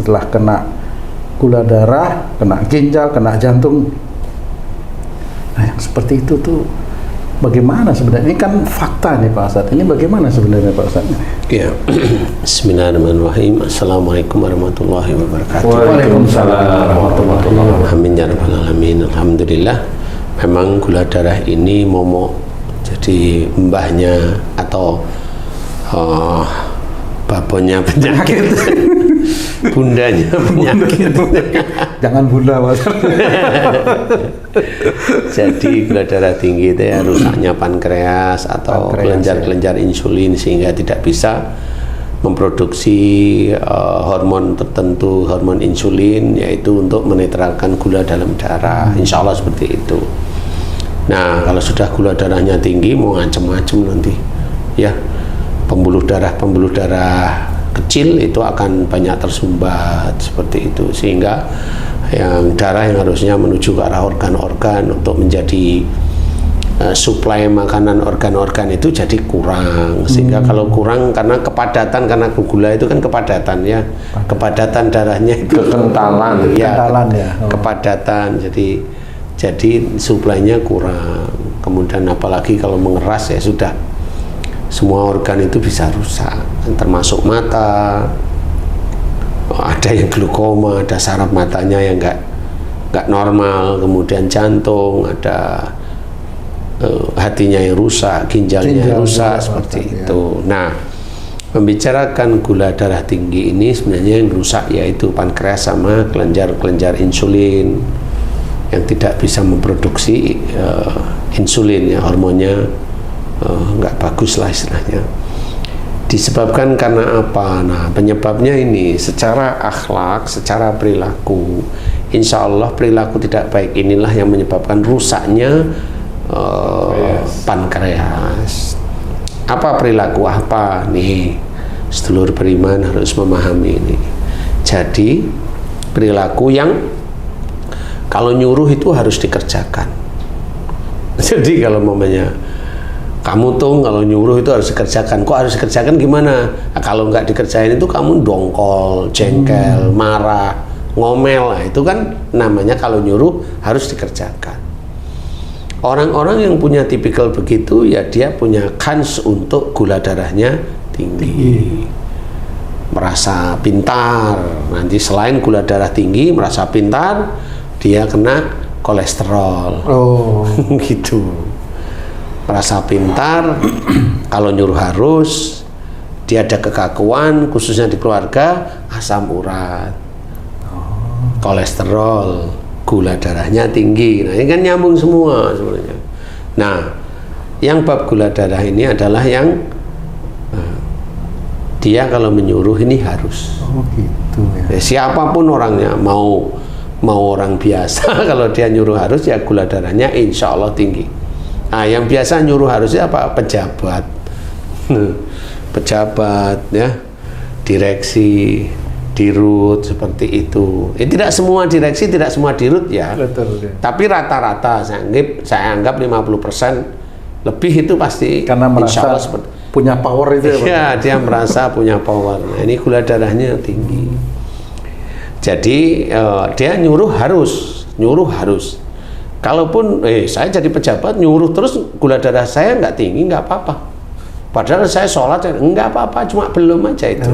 setelah kena gula darah, kena ginjal, kena jantung. Nah, yang seperti itu tuh bagaimana sebenarnya? Ini kan fakta nih Pak Ustadz. Ini bagaimana sebenarnya Pak Ustadz? Ya. Bismillahirrahmanirrahim. Assalamualaikum warahmatullahi wabarakatuh. Waalaikumsalam warahmatullahi wabarakatuh. Amin ya rabbal alamin. Alhamdulillah. Memang gula darah ini momok, jadi mbahnya atau babonnya penyakit. Bundanya penyakit. Jangan bunda Mas. Jadi gula darah tinggi itu ya rusaknya pankreas atau kelenjar-kelenjar insulin sehingga tidak bisa memproduksi hormon tertentu, hormon insulin, yaitu untuk menetralkan gula dalam darah. Insya Allah seperti itu. Nah, kalau sudah gula darahnya tinggi mau ngancem-ngancem nanti ya, pembuluh darah kecil itu akan banyak tersumbat seperti itu, sehingga yang darah yang harusnya menuju ke arah organ-organ untuk menjadi suplai makanan organ-organ itu jadi kurang, sehingga kalau kurang karena kepadatan, karena gula itu kan kepadatan ya, kepadatan darahnya itu Kekentalan ya. Kepadatan, jadi suplainya kurang. Kemudian apalagi kalau mengeras ya sudah, semua organ itu bisa rusak, termasuk mata. Ada yang glaukoma, ada saraf matanya yang nggak normal, kemudian jantung, ada hatinya yang rusak, ginjalnya yang rusak, seperti itu. Nah, membicarakan gula darah tinggi ini sebenarnya yang rusak yaitu pankreas sama kelenjar-kelenjar insulin yang tidak bisa memproduksi insulin, ya hormonnya nggak bagus lah istilahnya. Disebabkan karena apa? Nah, penyebabnya ini secara akhlak, secara perilaku, insya Allah perilaku tidak baik inilah yang menyebabkan rusaknya pankreas. Apa perilaku apa? Nih, sedulur beriman harus memahami ini. Jadi perilaku yang kalau nyuruh itu harus dikerjakan. Jadi kalau mamanya kamu tuh kalau nyuruh itu harus dikerjakan. Kok harus dikerjakan gimana? Nah, kalau nggak dikerjain itu kamu dongkol, jengkel, marah, ngomel. Nah, itu kan namanya kalau nyuruh harus dikerjakan. Orang-orang yang punya tipikal begitu ya dia punya kans untuk gula darahnya tinggi. Merasa pintar. Nanti selain gula darah tinggi, merasa pintar, dia kena kolesterol. Oh, gitu. Merasa pintar, kalau nyuruh harus, dia ada kekakuan, khususnya di keluarga, asam urat, kolesterol, gula darahnya tinggi. Nah, ini kan nyambung semua sebenarnya. Nah, yang bab gula darah ini adalah yang dia kalau menyuruh ini harus. Oh, gitu ya. Siapapun orangnya, mau orang biasa, kalau dia nyuruh harus ya gula darahnya insya Allah tinggi. Nah, yang biasa nyuruh harusnya apa? Pejabat, pejabat ya, direksi, dirut, seperti itu. Tidak semua direksi, tidak semua dirut ya. Betul, ya. Tapi rata-rata saya anggap 50% lebih itu pasti. Karena merasa punya power itu ya. Dia merasa punya power. Nah, ini gula darahnya tinggi. Jadi dia nyuruh harus. Kalaupun saya jadi pejabat nyuruh terus gula darah saya nggak tinggi, nggak apa-apa. Padahal saya sholat nggak apa-apa, cuma belum aja itu.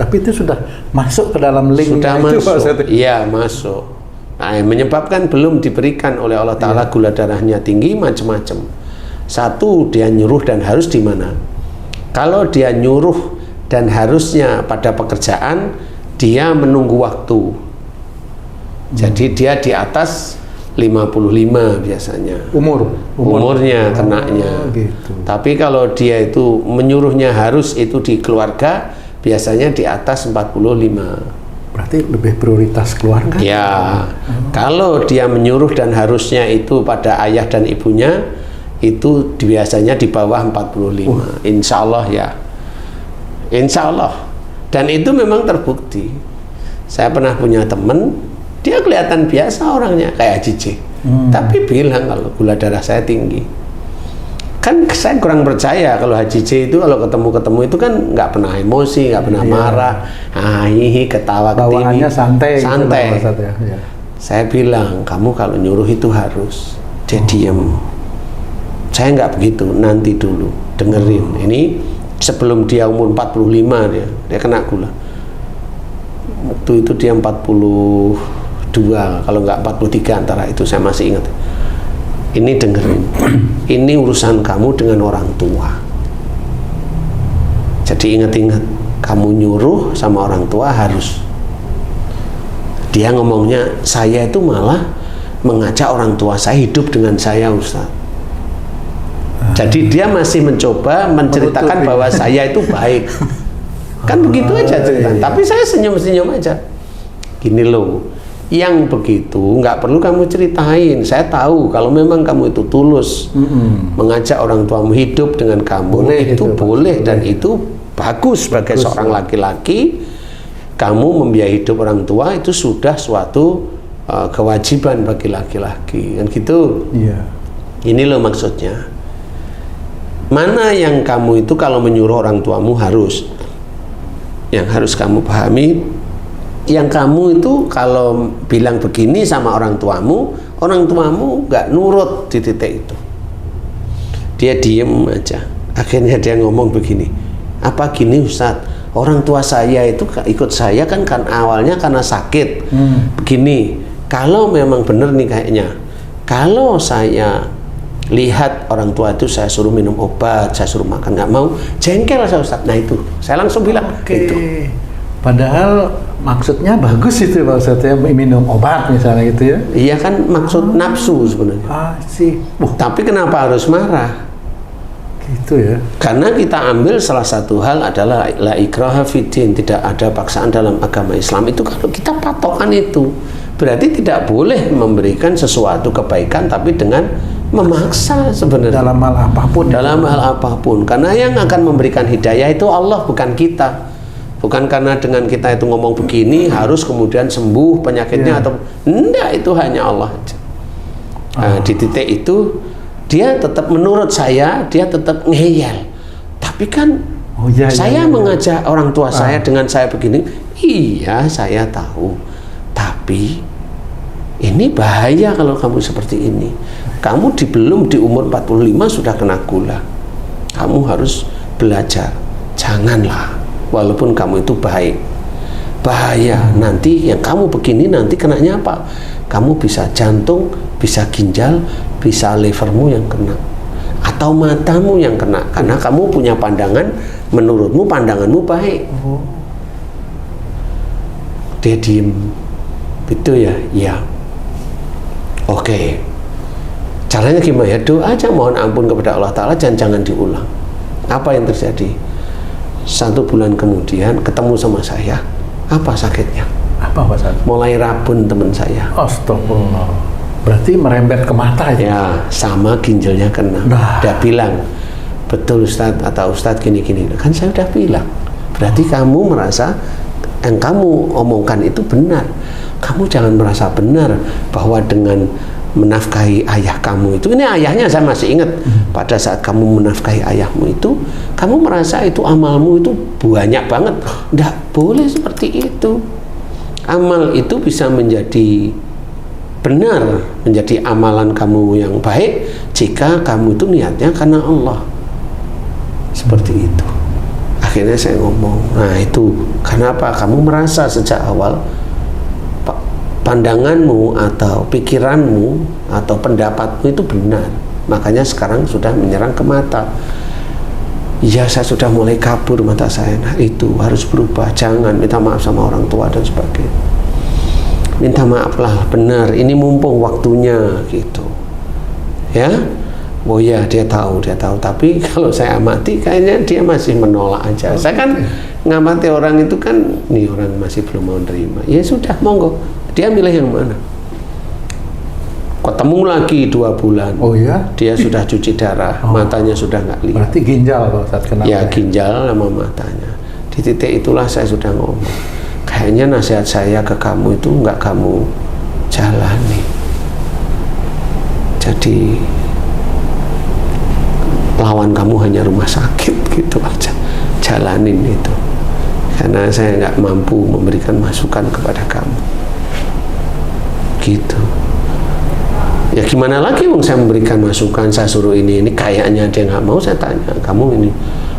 Tapi itu sudah masuk ke dalam link. Sudah masuk. Iya, masuk. Nah, yang menyebabkan belum diberikan oleh Allah Ta'ala gula darahnya tinggi macam-macam. Satu, dia nyuruh dan harus di mana? Kalau dia nyuruh dan harusnya pada pekerjaan, dia menunggu waktu. Jadi dia di atas 55 biasanya umurnya kenanya. Gitu. Tapi kalau dia itu menyuruhnya harus itu di keluarga biasanya di atas 45. Berarti lebih prioritas keluarga ya. Kalau dia menyuruh dan harusnya itu pada ayah dan ibunya itu biasanya di bawah 45. Insya Allah ya, insya Allah. Dan itu memang terbukti. Saya pernah punya teman, dia kelihatan biasa orangnya kayak Haji J, tapi bilang kalau gula darah saya tinggi. Kan saya kurang percaya kalau Haji J itu kalau ketemu itu kan nggak pernah emosi, nggak pernah marah, ketawa bawaannya santai. Santai. Gitu, ya. Ya. Saya bilang, kamu kalau nyuruh itu harus dia diem. Saya nggak begitu, nanti dulu dengerin. Ini sebelum dia umur 45 dia kena gula. Waktu itu dia 42, kalau nggak 43 antara itu, saya masih ingat. Ini dengerin, ini urusan kamu dengan orang tua. Jadi ingat-ingat, kamu nyuruh sama orang tua harus. Dia ngomongnya, saya itu malah mengajak orang tua saya hidup dengan saya, Ustaz. Jadi dia masih mencoba menceritakan bahwa saya itu baik. Kan begitu aja cerita. Tapi saya senyum-senyum aja. Gini loh, yang begitu nggak perlu kamu ceritain. Saya tahu kalau memang kamu itu tulus mengajak orang tuamu hidup dengan kamu, itu boleh dan itu bagus sebagai seorang laki-laki. Kamu membiayai hidup orang tua itu sudah suatu kewajiban bagi laki-laki, kan gitu. Iya. Ini loh maksudnya. Mana yang kamu itu kalau menyuruh orang tuamu harus, yang harus kamu pahami, yang kamu itu kalau bilang begini sama orang tuamu nggak nurut di titik itu. Dia diem aja. Akhirnya dia ngomong begini, apa gini Ustadz, orang tua saya itu ikut saya kan awalnya karena sakit. Begini, kalau memang bener nih kayaknya, kalau saya lihat orang tua itu saya suruh minum obat, saya suruh makan nggak mau, jengkel saya Ustadz. Nah itu, saya langsung bilang itu. Padahal maksudnya bagus itu Pak Ustadz ya, minum obat misalnya gitu ya. Iya kan maksud nafsu sebenarnya. Sih. Tapi kenapa harus marah? Gitu ya. Karena kita ambil salah satu hal adalah la ikraha fiddin, tidak ada paksaan dalam agama Islam. Itu kalau kita patokan itu, berarti tidak boleh memberikan sesuatu kebaikan tapi dengan memaksa sebenarnya. Dalam hal apapun. Dalam hal apapun. Karena yang akan memberikan hidayah itu Allah, bukan kita. Bukan karena dengan kita itu ngomong begini harus kemudian sembuh penyakitnya atau enggak, itu hanya Allah aja. Nah, di titik itu dia tetap, menurut saya dia tetap ngeyel. Tapi kan saya mengajak orang tua saya dengan saya begini, iya saya tahu. Tapi ini bahaya kalau kamu seperti ini. Kamu belum di umur 45 sudah kena gula. Kamu harus belajar. Janganlah. Walaupun kamu itu baik, bahaya nanti yang kamu begini nanti kenanya apa? Kamu bisa jantung, bisa ginjal, bisa livermu yang kena, atau matamu yang kena, karena kamu punya pandangan, menurutmu pandanganmu baik. Dia diem, itu ya, ya. Oke. Caranya gimana ya? Doa aja, mohon ampun kepada Allah Ta'ala, jangan diulang. Apa yang terjadi? 1 bulan kemudian ketemu sama saya, apa sakitnya? Apa Pak Ustadz? Mulai rabun teman saya. Astagfirullah. Berarti merembet ke mata itu? Ya, sama ginjalnya kena. Dia bilang, betul Ustadz, atau Ustadz gini-gini. Kan saya udah bilang, berarti kamu merasa yang kamu omongkan itu benar. Kamu jangan merasa benar bahwa dengan menafkahi ayah kamu itu, ini ayahnya saya masih ingat, pada saat kamu menafkahi ayahmu itu, kamu merasa itu amalmu itu banyak banget. Nggak boleh seperti itu. Amal itu bisa menjadi benar, menjadi amalan kamu yang baik jika kamu itu niatnya karena Allah. Seperti itu. Akhirnya saya ngomong, nah itu kenapa kamu merasa sejak awal pandanganmu atau pikiranmu atau pendapatmu itu benar, makanya sekarang sudah menyerang ke mata. Ya, saya sudah mulai kabur mata saya. Nah itu harus berubah, jangan minta maaf sama orang tua dan sebagainya. Minta maaflah, benar, ini mumpung waktunya gitu ya. Oh ya, dia tahu, tapi kalau saya amati kayaknya dia masih menolak aja. Saya kan ngamati orang itu kan, nih orang masih belum mau nerima. Ya sudah, monggo. Dia milih yang mana? Ketemu lagi 2 bulan. Oh ya? Dia sudah cuci darah, matanya sudah nggak lihat. Berarti ginjal Pak Ustadz kenapa? Ya, ginjal sama matanya. Di titik itulah saya sudah ngomong, kayaknya nasihat saya ke kamu itu nggak kamu jalani. Jadi lawan kamu hanya rumah sakit, gitu aja, jalanin itu, karena saya nggak mampu memberikan masukan kepada kamu, gitu. Ya gimana lagi, wong saya memberikan masukan, saya suruh ini kayaknya dia nggak mau, saya tanya, kamu ini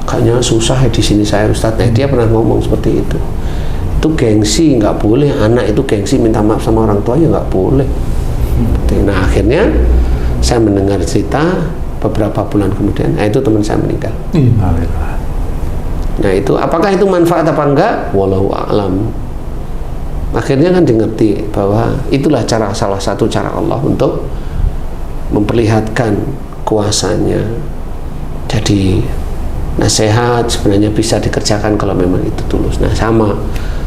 kayaknya susah di sini saya Ustadz. Nah, dia pernah ngomong seperti itu gengsi, nggak boleh, anak itu gengsi minta maaf sama orang tua, ya nggak boleh. Nah akhirnya saya mendengar cerita beberapa bulan kemudian, nah itu teman saya meninggal. Nah itu apakah itu manfaat apa enggak? Wallahu a'lam. Akhirnya kan dimengerti bahwa itulah salah satu cara Allah untuk memperlihatkan kuasanya. Jadi nasihat sebenarnya bisa dikerjakan kalau memang itu tulus. Nah sama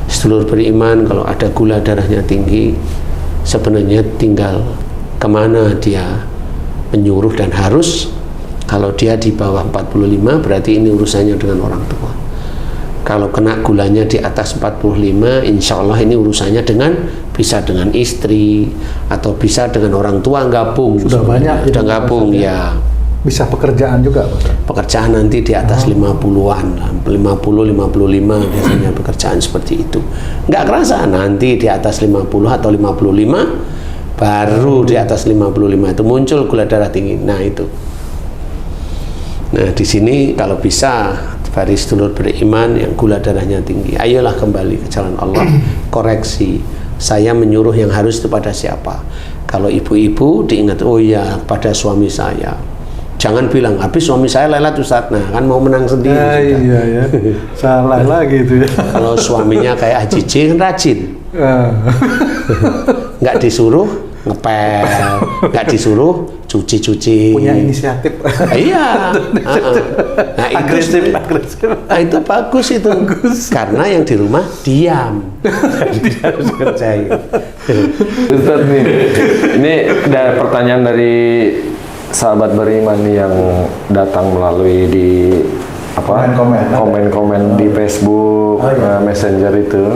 sedulur beriman, kalau ada gula darahnya tinggi, sebenarnya tinggal kemana dia menyuruh dan harus. Kalau dia di bawah 45 berarti ini urusannya dengan orang tua. Kalau kena gulanya di atas 45, insya Allah ini urusannya bisa dengan istri atau bisa dengan orang tua, gabung. Sudah banyak. Sudah gabung ya. Bisa pekerjaan juga, Pak? Pekerjaan nanti di atas 50-an, 50, 55 biasanya pekerjaan seperti itu. Nggak kerasa nanti di atas 50 atau 55, baru di atas 55 itu muncul gula darah tinggi. Nah itu. Nah di sini kalau bisa bagi sedulur beriman yang gula darahnya tinggi, ayolah kembali ke jalan Allah, koreksi. Saya menyuruh yang harus itu pada siapa? Kalau ibu-ibu diingat, oh ya pada suami saya. Jangan bilang, habis suami saya lelet Ustadz. Nah kan mau menang sendiri. Iya. Salah lagi itu ya. Kalau suaminya kayak Haji J kan rajin. Nggak disuruh ngepel, nggak disuruh cuci-cuci. Punya inisiatif. Iya. Nah agresif. Nah itu bagus itu. Karena yang di rumah diam. Dia harus kerjain. Ustadz nih, ini ada pertanyaan dari sahabat beriman yang datang melalui di komen-komen di Facebook, Messenger itu.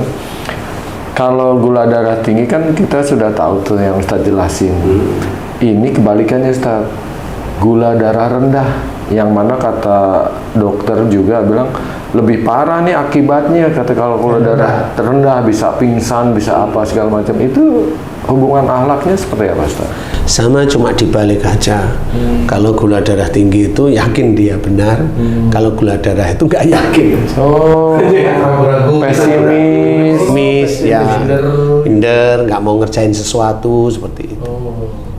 Kalau gula darah tinggi kan kita sudah tahu tuh yang Ustadz jelasin. Ini kebalikannya Ustadz, gula darah rendah, yang mana kata dokter juga bilang lebih parah nih akibatnya. Kata kalau gula darah rendah bisa pingsan, bisa apa segala macam. Itu hubungan akhlaknya seperti apa Ustadz? Sama, cuma dibalik aja. Kalau gula darah tinggi itu yakin dia benar, kalau gula darah itu nggak yakin. Oh, pesimis, ya, minder, nggak mau ngerjain sesuatu seperti itu.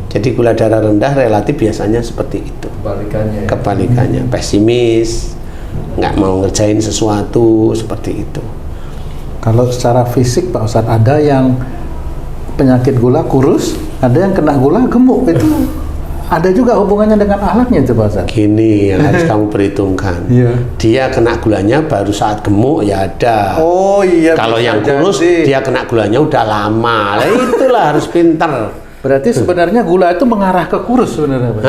Jadi gula darah rendah relatif biasanya seperti itu. Kebalikannya, pesimis, nggak mau ngerjain sesuatu seperti itu. Kalau secara fisik Pak Ustadz, ada yang penyakit gula kurus, ada yang kena gula gemuk, itu ada juga hubungannya dengan akhlaknya itu Pak Ustadz? Gini yang harus kamu perhitungkan. Dia kena gulanya baru saat gemuk ya ada. Oh iya. Kalau yang kurus dia kena gulanya udah lama. Nah, itulah harus pinter. Berarti sebenarnya gula itu mengarah ke kurus sebenarnya Pak?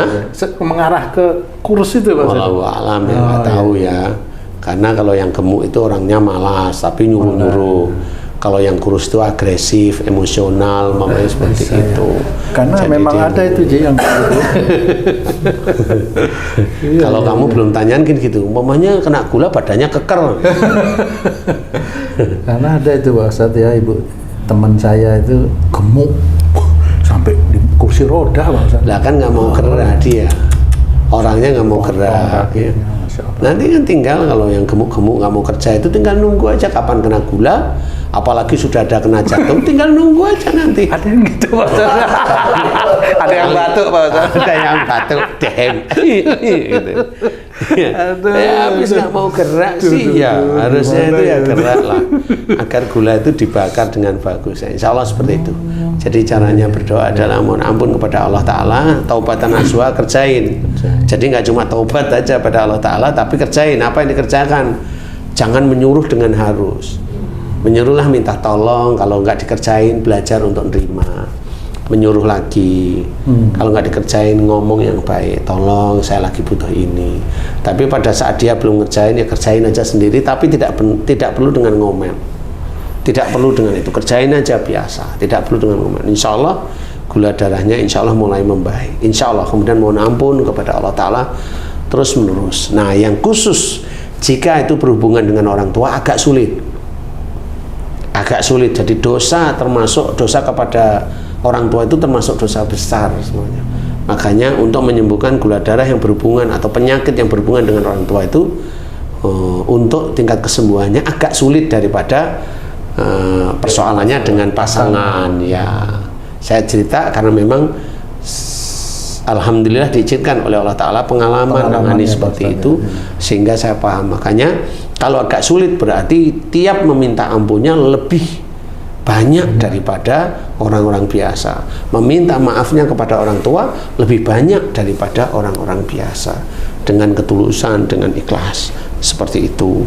Mengarah ke kurus itu Pak? Wallahu a'lam ya, nggak tahu ya. Karena kalau yang gemuk itu orangnya malas tapi nyuruh-nyuruh. Kalau yang kurus itu agresif, emosional, mamanya seperti itu. Karena jadi memang ada itu yang gitu. Kalau kamu belum tanyain gitu, mamanya kena gula badannya keker. Karena ada itu Pak Ustadz ya, ibu teman saya itu gemuk sampai di kursi roda Pak Ustadz. Lah kan nggak mau gerak dia, orangnya nggak mau gerak. Ya. Nanti kan tinggal kalau yang gemuk-gemuk nggak mau kerja itu tinggal nunggu aja kapan kena gula. Apalagi sudah ada kena jantung, tinggal nunggu aja nanti. Ada yang gitu Pak Ustadz. Ada yang batuk Pak Ustadz. Ada yang batuk, gitu. Ya habis nggak mau gerak sih ya, harusnya itu ya gerak lah, agar gula itu dibakar dengan bagus. Insya Allah seperti itu. Jadi caranya berdoa adalah mohon ampun kepada Allah Ta'ala, taubatan nasuha, kerjain. Jadi nggak cuma taubat aja pada Allah Ta'ala, tapi kerjain apa yang dikerjakan. Jangan menyuruh dengan harus. Menyuruhlah minta tolong, kalau nggak dikerjain belajar untuk nerima. Menyuruh lagi, kalau nggak dikerjain ngomong yang baik, tolong saya lagi butuh ini. Tapi pada saat dia belum ngerjain ya kerjain aja sendiri, tapi tidak perlu dengan ngomel. Tidak perlu dengan itu, kerjain aja biasa, tidak perlu dengan ngomel. Insya Allah gula darahnya insya Allah mulai membaik. Insya Allah, kemudian mohon ampun kepada Allah Ta'ala, terus menerus. Nah, yang khusus jika itu berhubungan dengan orang tua agak sulit. Jadi dosa, termasuk dosa kepada orang tua itu termasuk dosa besar semuanya. Makanya untuk menyembuhkan gula darah yang berhubungan atau penyakit yang berhubungan dengan orang tua itu untuk tingkat kesembuhannya agak sulit daripada persoalannya dengan pasangan. Ya, saya cerita karena memang alhamdulillah diizinkan oleh Allah Ta'ala pengalaman menangani seperti itu, sehingga saya paham. Makanya kalau agak sulit berarti tiap meminta ampunnya lebih banyak daripada orang-orang biasa. Meminta maafnya kepada orang tua lebih banyak daripada orang-orang biasa, dengan ketulusan, dengan ikhlas, seperti itu.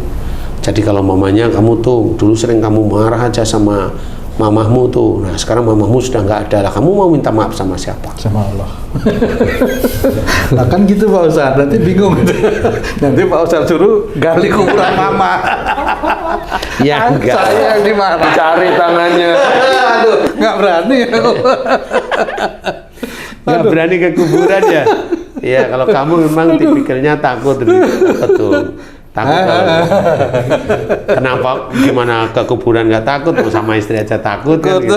Jadi kalau mamanya, kamu tuh dulu sering kamu marah aja sama mamahmu tuh, nah sekarang mamahmu sudah nggak ada lah, kamu mau minta maaf sama siapa? Sama Allah. Nah kan gitu Pak Ustadz, nanti bingung. Nanti Pak Ustadz suruh gali kuburan mama. Ya enggak. Saya yang dimana? Cari tangannya. Aduh, nggak berani. Nggak berani ke kuburan ya? Ya kalau kamu memang tipikalnya takut, betul. Takut kalau kenapa, gimana ke kuburan nggak takut, sama istri aja takut kan gitu.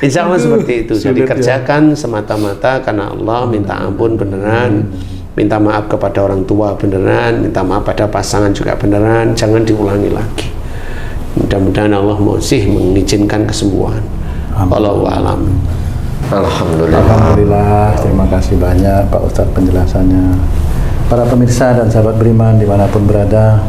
Insya Allah seperti itu. Jadi kerjakan semata-mata karena Allah, minta ampun beneran, minta maaf kepada orang tua beneran, minta maaf pada pasangan juga beneran, jangan diulangi lagi. Mudah-mudahan Allah masih mengizinkan kesembuhan. Wallahu a'lam. Alhamdulillah, terima kasih banyak Pak Ustadz penjelasannya. Para pemirsa dan sahabat beriman dimanapun berada,